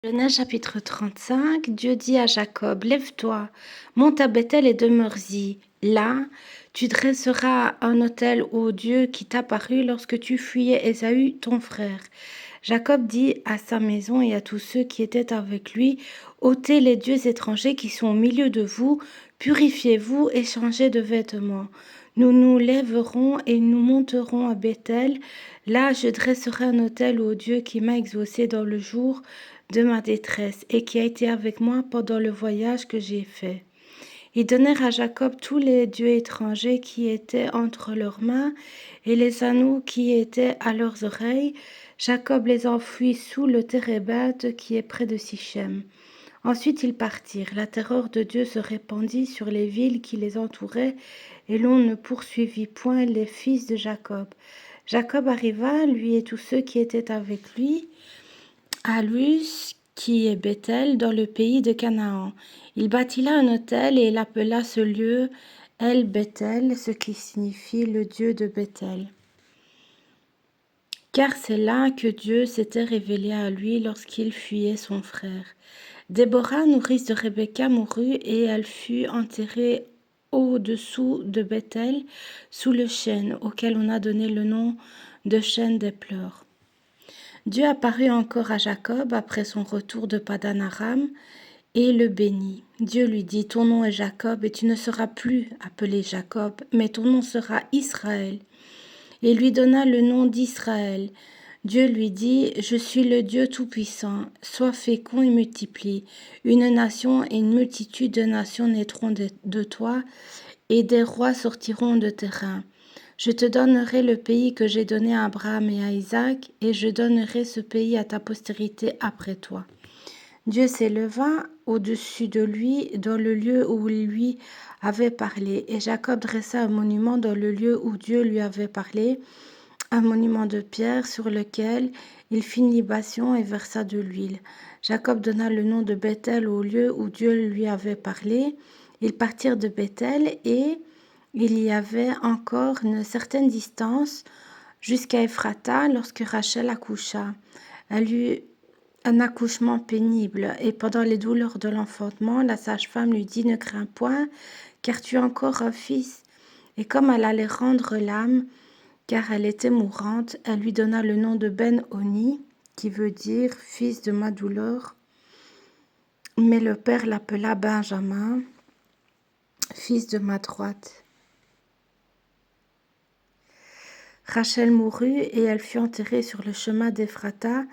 Genèse chapitre 35, Dieu dit à Jacob, lève-toi, monte à Bethel et demeure-y. Là, tu dresseras un autel au Dieu qui t'apparut lorsque tu fuyais Ésaü, ton frère. Jacob dit à sa maison et à tous ceux qui étaient avec lui, ôtez les dieux étrangers qui sont au milieu de vous, purifiez-vous et changez de vêtements. Nous nous lèverons et nous monterons à Bethel. Là, je dresserai un autel au Dieu qui m'a exaucé dans le jour de ma détresse et qui a été avec moi pendant le voyage que j'ai fait. Ils donnèrent à Jacob tous les dieux étrangers qui étaient entre leurs mains et les anneaux qui étaient à leurs oreilles. Jacob les enfouit sous le térébinthe qui est près de Sichem. Ensuite ils partirent. La terreur de Dieu se répandit sur les villes qui les entouraient et l'on ne poursuivit point les fils de Jacob. Jacob arriva, lui et tous ceux qui étaient avec lui, à Luz, qui est Bethel, dans le pays de Canaan. Il bâtit là un autel et il appela ce lieu El Bethel, ce qui signifie le Dieu de Bethel. Car c'est là que Dieu s'était révélé à lui lorsqu'il fuyait son frère. Déborah, nourrice de Rebecca, mourut et elle fut enterrée au-dessous de Bethel, sous le chêne, auquel on a donné le nom de chêne des pleurs. Dieu apparut encore à Jacob après son retour de Padan Aram et le bénit. Dieu lui dit, ton nom est Jacob et tu ne seras plus appelé Jacob, mais ton nom sera Israël. Et lui donna le nom d'Israël. Dieu lui dit, je suis le Dieu Tout-Puissant, sois fécond et multiplie. Une nation et une multitude de nations naîtront de toi et des rois sortiront de tes reins. Je te donnerai le pays que j'ai donné à Abraham et à Isaac, et je donnerai ce pays à ta postérité après toi. Dieu s'éleva au-dessus de lui dans le lieu où il lui avait parlé, et Jacob dressa un monument dans le lieu où Dieu lui avait parlé, un monument de pierre sur lequel il fit une libation et versa de l'huile. Jacob donna le nom de Bethel au lieu où Dieu lui avait parlé. Ils partirent de Bethel et il y avait encore une certaine distance jusqu'à Ephrata lorsque Rachel accoucha. Elle eut un accouchement pénible et pendant les douleurs de l'enfantement, la sage-femme lui dit « Ne crains point, car tu as encore un fils. » Et comme elle allait rendre l'âme, car elle était mourante, elle lui donna le nom de Ben-Oni, qui veut dire « fils de ma douleur ». Mais le père l'appela Benjamin, fils de ma droite. Rachel mourut et elle fut enterrée sur le chemin d'Ephrata,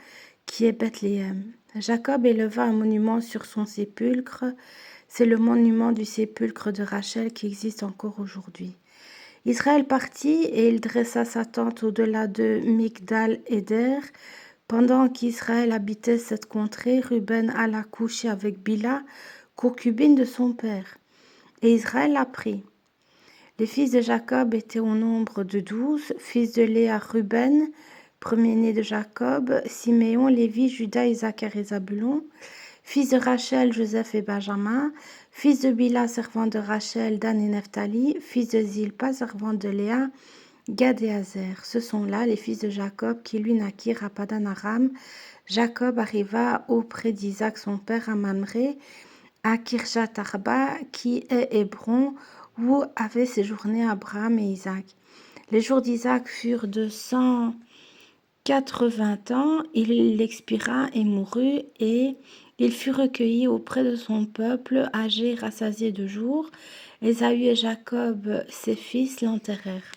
qui est Bethléem. Jacob éleva un monument sur son sépulcre. C'est le monument du sépulcre de Rachel qui existe encore aujourd'hui. Israël partit et il dressa sa tente au-delà de Migdal-Éder. Pendant qu'Israël habitait cette contrée, Ruben alla coucher avec Bila, concubine de son père. Et Israël la prit. Les fils de Jacob étaient au nombre de 12, fils de Léa, Ruben, premier-né de Jacob, Siméon, Lévi, Juda, Isaacar et Zabulon, fils de Rachel, Joseph et Benjamin, fils de Bila, servant de Rachel, Dan et Nephtali, fils de Zilpa, servant de Léa, Gad et Azer. Ce sont là les fils de Jacob qui lui naquirent à Padan Aram. Jacob arriva auprès d'Isaac son père à Mamré, à Kirjat Arba, qui est Hébron, où avaient séjourné Abraham et Isaac. Les jours d'Isaac furent de 180 ans, il expira et mourut, et il fut recueilli auprès de son peuple, âgé, rassasié de jours. Ésaü et Jacob, ses fils, l'enterrèrent.